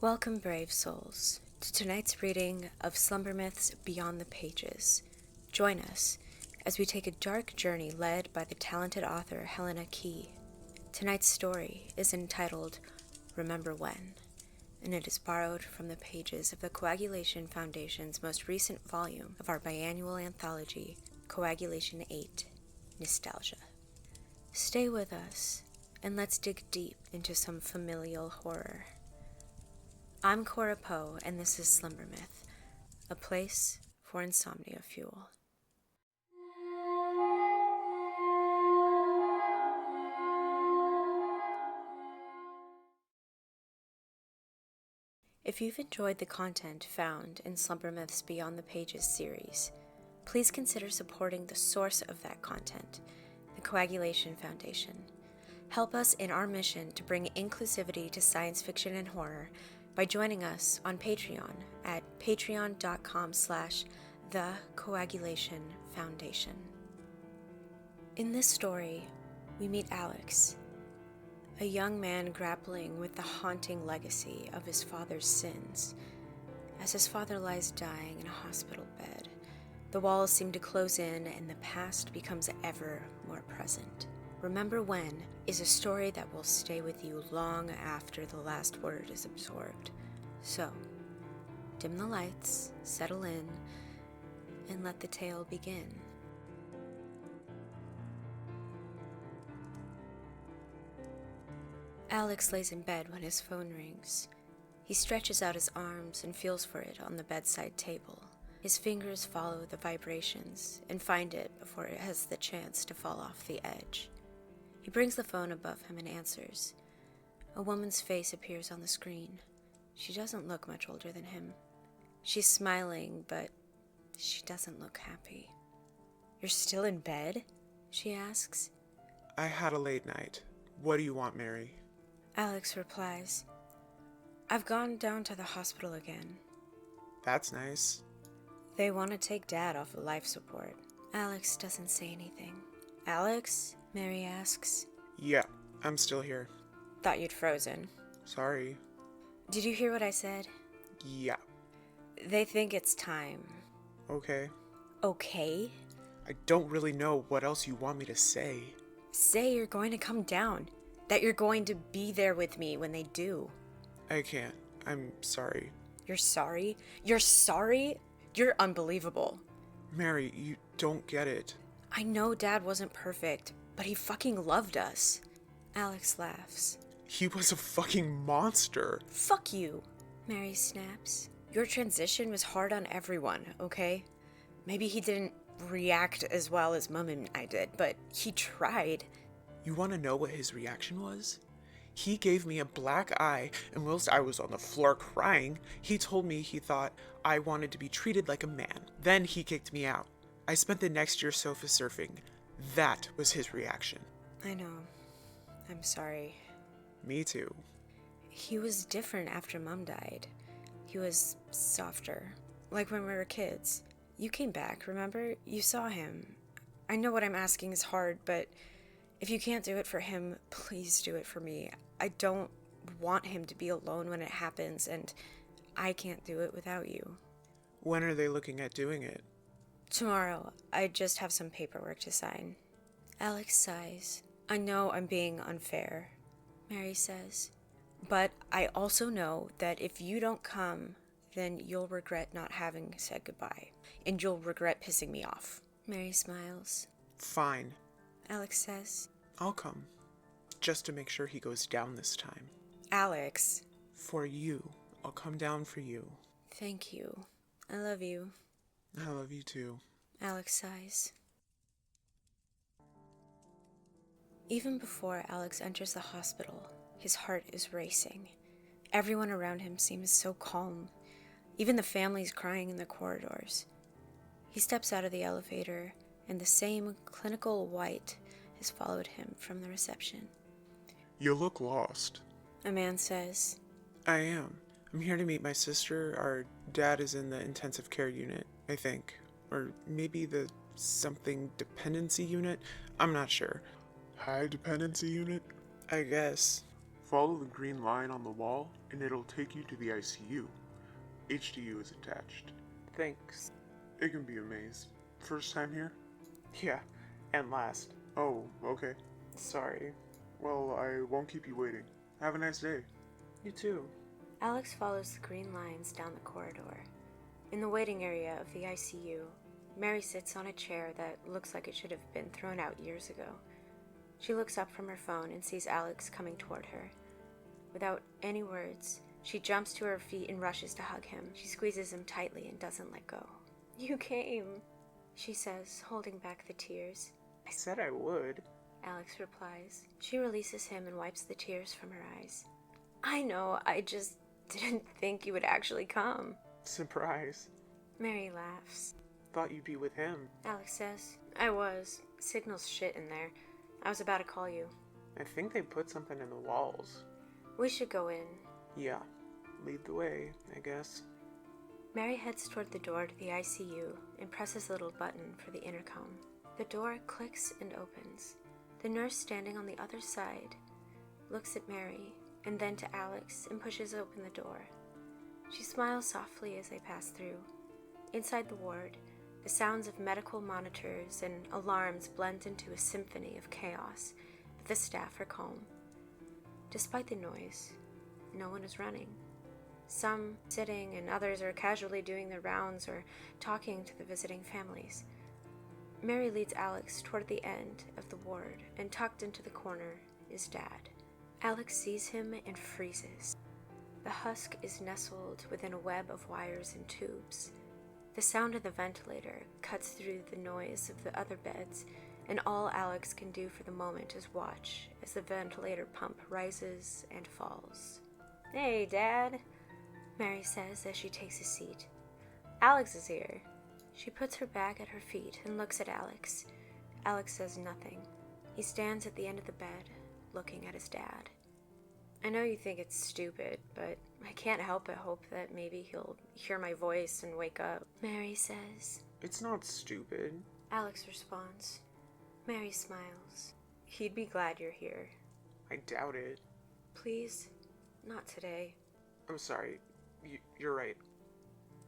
Welcome, brave souls, to tonight's reading of Slumber Myths Beyond the Pages. Join us as we take a dark journey led by the talented author Helena. Tonight's story is entitled Remember When, and it is borrowed from the pages of the Coagulation Foundation's most recent volume of our biannual anthology, Coagulation 8, Nostalgia. Stay with us, and let's dig deep into some familial horror. I'm Cora Poe, and this is Slumber Myth, a place for insomnia fuel. If you've enjoyed the content found in Slumber Myths Beyond the Pages series, please consider supporting the source of that content, the Coagulation Foundation. Help us in our mission to bring inclusivity to science fiction and horror by joining us on Patreon at patreon.com/thecoagulationfoundation. In this story, we meet Alex, a young man grappling with the haunting legacy of his father's sins. As his father lies dying in a hospital bed, the walls seem to close in and the past becomes ever more present. Remember When is a story that will stay with you long after the last word is absorbed. So, dim the lights, settle in, and let the tale begin. Alex lays in bed when his phone rings. He stretches out his arms and feels for it on the bedside table. His fingers follow the vibrations and find it before it has the chance to fall off the edge. He brings the phone above him and answers. A woman's face appears on the screen. She doesn't look much older than him. She's smiling, but she doesn't look happy. "You're still in bed?" she asks. I had a late night. What do you want, Mary? Alex replies, "I've gone down to the hospital again. That's nice. They want to take Dad off of life support." Alex doesn't say anything. "Alex?" Mary asks. Yeah, I'm still here. "Thought you'd frozen." Sorry. "Did you hear what I said?" Yeah. "They think it's time." Okay. Okay? I don't really know what else you want me to say. Say you're going to come down. That you're going to be there with me when they do. I can't. I'm sorry. You're sorry? You're sorry? You're unbelievable. Mary, you don't get it. I know Dad wasn't perfect, but he fucking loved us. Alex laughs. He was a fucking monster. Fuck you, Mary snaps. Your transition was hard on everyone, okay? Maybe he didn't react as well as Mum and I did, but he tried. You want to know what his reaction was? He gave me a black eye, and whilst I was on the floor crying, he told me he thought I wanted to be treated like a man. Then he kicked me out. I spent the next year sofa surfing. That was his reaction. I know. I'm sorry. Me too. He was different after Mum died. He was softer, like when we were kids. You came back, remember? You saw him. I know what I'm asking is hard, but if you can't do it for him, please do it for me. I don't want him to be alone when it happens, and I can't do it without you. When are they looking at doing it? Tomorrow. I just have some paperwork to sign. Alex sighs. I know I'm being unfair, Mary says. But I also know that if you don't come, then you'll regret not having said goodbye. And you'll regret pissing me off. Mary smiles. Fine. Alex says. I'll come. Just to make sure he goes down this time. Alex. For you. I'll come down for you. Thank you. I love you. I love you too. Alex sighs. Even before Alex enters the hospital, his heart is racing. Everyone around him seems so calm. Even the family's crying in the corridors. He steps out of the elevator, and the same clinical white has followed him from the reception. You look lost. A man says. I am. I'm here to meet my sister. Our dad is in the intensive care unit, I think. Or maybe the something dependency unit? I'm not sure. High dependency unit? I guess. Follow the green line on the wall, and it'll take you to the ICU. HDU is attached. Thanks. It can be a maze. First time here? Yeah, and last. Oh, okay. Sorry. Well, I won't keep you waiting. Have a nice day. You too. Alex follows the green lines down the corridor. In the waiting area of the ICU, Mary sits on a chair that looks like it should have been thrown out years ago. She looks up from her phone and sees Alex coming toward her. Without any words, she jumps to her feet and rushes to hug him. She squeezes him tightly and doesn't let go. "You came," she says, holding back the tears. I said I would. Alex replies. She releases him and wipes the tears from her eyes. "I know, I just didn't think you would actually come." Surprise. Mary laughs. Thought you'd be with him. Alex says, "I was. Signal's shit in there. I was about to call you." I think they put something in the walls. "We should go in." Yeah. Lead the way, I guess. Mary heads toward the door to the ICU and presses a little button for the intercom. The door clicks and opens. The nurse standing on the other side looks at Mary and then to Alex and pushes open the door. She smiles softly as they pass through. Inside the ward, the sounds of medical monitors and alarms blend into a symphony of chaos, but the staff are calm. Despite the noise, no one is running. Some sitting and others are casually doing their rounds or talking to the visiting families. Mary leads Alex toward the end of the ward, and tucked into the corner is Dad. Alex sees him and freezes. The husk is nestled within a web of wires and tubes. The sound of the ventilator cuts through the noise of the other beds, and all Alex can do for the moment is watch as the ventilator pump rises and falls. "Hey, Dad," Mary says as she takes a seat. "Alex is here." She puts her bag at her feet and looks at Alex. Alex says nothing. He stands at the end of the bed, looking at his dad. "I know you think it's stupid, but I can't help but hope that maybe he'll hear my voice and wake up," Mary says. It's not stupid. Alex responds. Mary smiles. "He'd be glad you're here." I doubt it. "Please, not today." I'm sorry. You're right.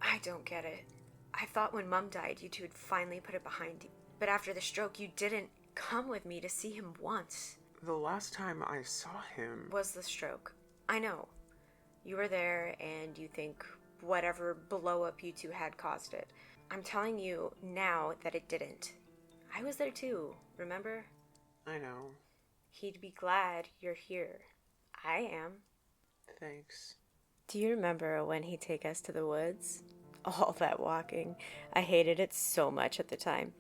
"I don't get it. I thought when Mom died you two had finally put it behind you. But after the stroke you didn't come with me to see him once." The last time I saw him... "Was the stroke. I know. You were there and you think whatever blow-up you two had caused it. I'm telling you now that it didn't. I was there too, remember?" I know. "He'd be glad you're here. I am." Thanks. "Do you remember when he'd take us to the woods? All that walking. I hated it so much at the time.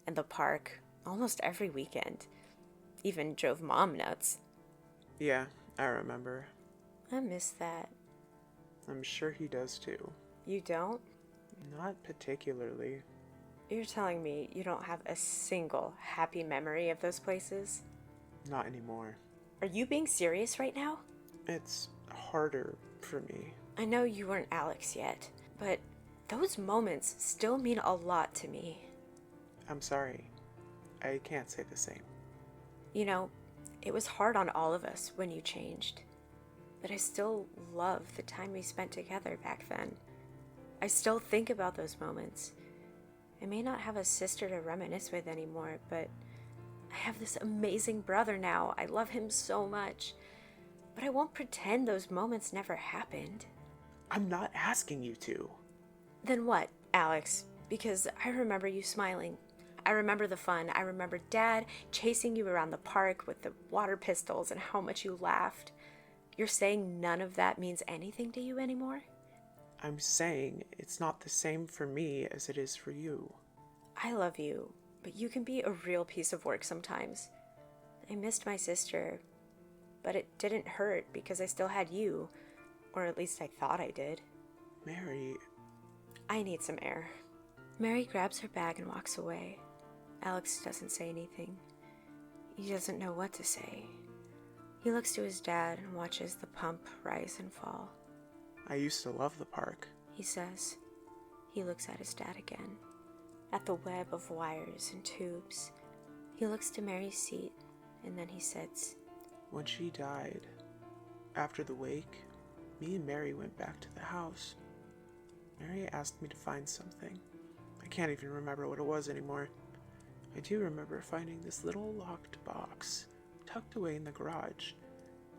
And the park, almost every weekend. Even drove Mom nuts." Yeah, I remember. "I miss that." I'm sure he does too. "You don't? Not particularly. You're telling me you don't have a single happy memory of those places?" Not anymore. "Are you being serious right now?" It's harder for me. "I know you weren't Alex yet, but those moments still mean a lot to me." I'm sorry. I can't say the same. You know, it was hard on all of us when you changed. But I still love the time we spent together back then. I still think about those moments. I may not have a sister to reminisce with anymore, but I have this amazing brother now. I love him so much. But I won't pretend those moments never happened. I'm not asking you to. Then what, Alex? Because I remember you smiling. I remember the fun. I remember Dad chasing you around the park with the water pistols and how much you laughed. You're saying none of that means anything to you anymore? I'm saying it's not the same for me as it is for you. I love you, but you can be a real piece of work sometimes. I missed my sister, but it didn't hurt because I still had you. Or at least I thought I did. Mary... I need some air. Mary grabs her bag and walks away. Alex doesn't say anything. He doesn't know what to say. He looks to his dad and watches the pump rise and fall. I used to love the park. He says. He looks at his dad again. At the web of wires and tubes. He looks to Mary's seat, and then he sits. When she died, After the wake, me and Mary went back to the house. Mary asked me to find something. I can't even remember what it was anymore. I do remember finding this little locked box tucked away in the garage.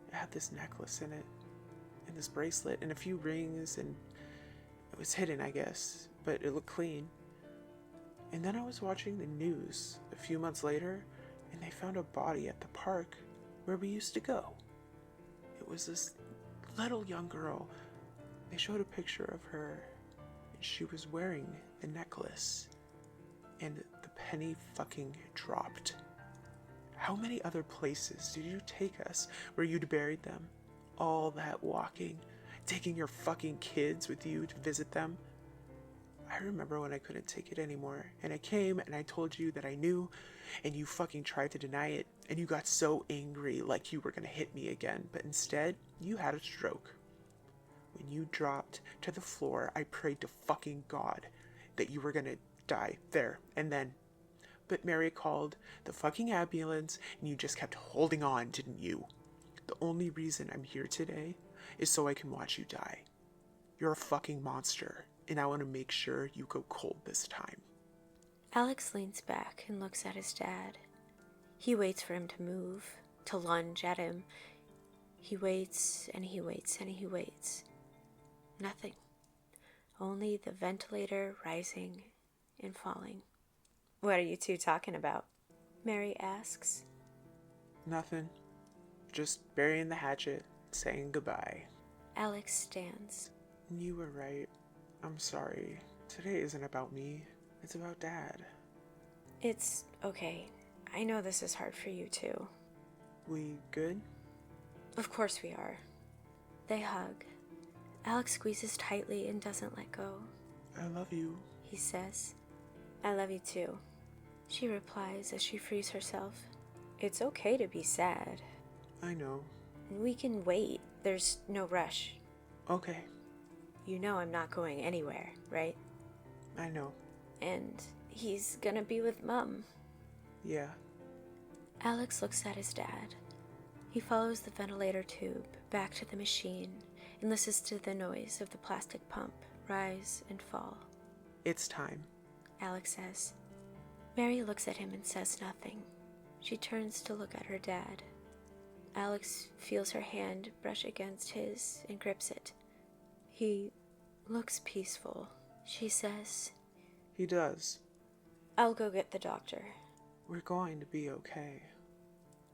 It had this necklace in it, and this bracelet, and a few rings, and it was hidden, I guess, but it looked clean. And then I was watching the news a few months later, and they found a body at the park where we used to go. It was this little young girl. They showed a picture of her, and she was wearing the necklace, and the penny fucking dropped. How many other places did you take us where you'd buried them? All that walking, taking your fucking kids with you to visit them. I remember when I couldn't take it anymore, and I came and I told you that I knew, and you fucking tried to deny it, and you got so angry like you were gonna hit me again, but instead, you had a stroke. When you dropped to the floor, I prayed to fucking God that you were gonna die there and then. But Mary called the fucking ambulance, and you just kept holding on, didn't you? The only reason I'm here today is so I can watch you die. You're a fucking monster, and I want to make sure you go cold this time. Alex leans back and looks at his dad. He waits for him to move, to lunge at him. He waits and he waits and he waits. Nothing. Only the ventilator rising and falling. "What are you two talking about?" Mary asks. Nothing. Just burying the hatchet, saying goodbye. Alex stands. You were right. I'm sorry. Today isn't about me. It's about Dad. It's okay. I know this is hard for you too. We good? Of course we are. They hug. Alex squeezes tightly and doesn't let go. I love you. He says. "I love you too," she replies as she frees herself. "It's okay to be sad. I know. We can wait. There's no rush. Okay. You know I'm not going anywhere, right? I know. And he's gonna be with Mum." Yeah. Alex looks at his dad. He follows the ventilator tube back to the machine and listens to the noise of the plastic pump rise and fall. It's time. Alex says. Mary looks at him and says nothing. She turns to look at her dad. Alex feels her hand brush against his and grips it. "He looks peaceful," she says. He does. "I'll go get the doctor." We're going to be okay.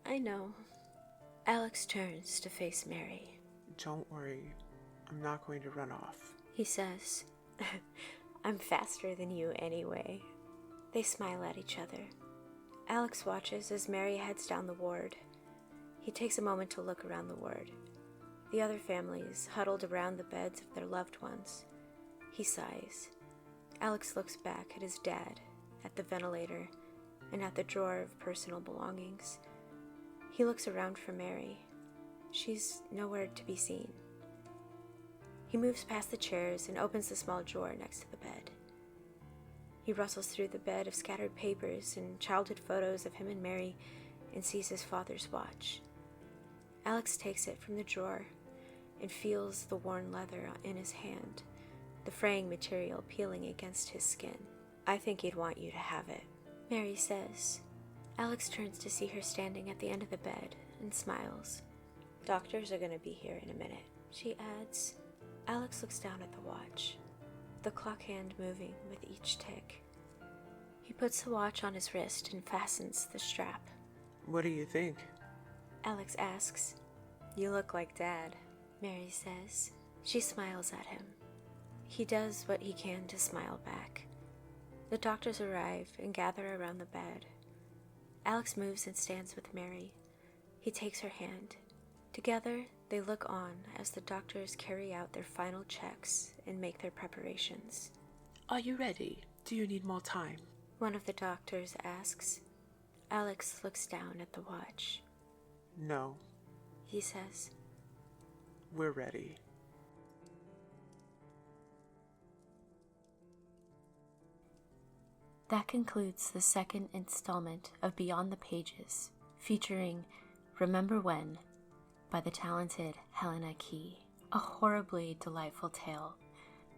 "I know." Alex turns to face Mary. Don't worry. I'm not going to run off. He says, "I'm faster than you anyway." They smile at each other. Alex watches as Mary heads down the ward. He takes a moment to look around the ward. The other families huddled around the beds of their loved ones. He sighs. Alex looks back at his dad, at the ventilator, and at the drawer of personal belongings. He looks around for Mary. She's nowhere to be seen. He moves past the chairs and opens the small drawer next to the bed. He rustles through the bed of scattered papers and childhood photos of him and Mary and sees his father's watch. Alex takes it from the drawer and feels the worn leather in his hand, the fraying material peeling against his skin. "I think he'd want you to have it," Mary says. Alex turns to see her standing at the end of the bed and smiles. "Doctors are going to be here in a minute," she adds. Alex looks down at the watch, the clock hand moving with each tick. He puts the watch on his wrist and fastens the strap. What do you think? Alex asks. "You look like Dad," Mary says. She smiles at him. He does what he can to smile back. The doctors arrive and gather around the bed. Alex moves and stands with Mary. He takes her hand. Together, they look on as the doctors carry out their final checks and make their preparations. Are you ready? Do you need more time? One of the doctors asks. Alex looks down at the watch. No. He says. We're ready. That concludes the second installment of Beyond the Pages, featuring Remember When by by the talented Helena Key. A horribly delightful tale.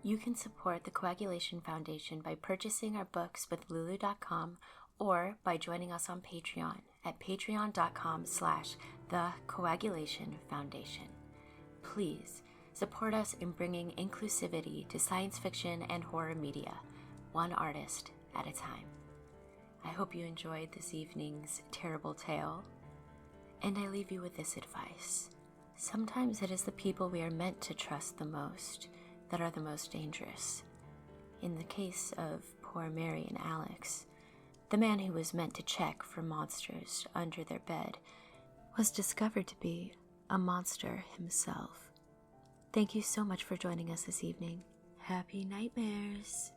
You can support the Coagulation Foundation by purchasing our books with Lulu.com or by joining us on Patreon at patreon.com/thecoagulationfoundation. Please support us in bringing inclusivity to science fiction and horror media, one artist at a time. I hope you enjoyed this evening's terrible tale, and I leave you with this advice. Sometimes it is the people we are meant to trust the most that are the most dangerous. In the case of poor Mary and Alex, the man who was meant to check for monsters under their bed was discovered to be a monster himself. Thank you so much for joining us this evening. Happy nightmares!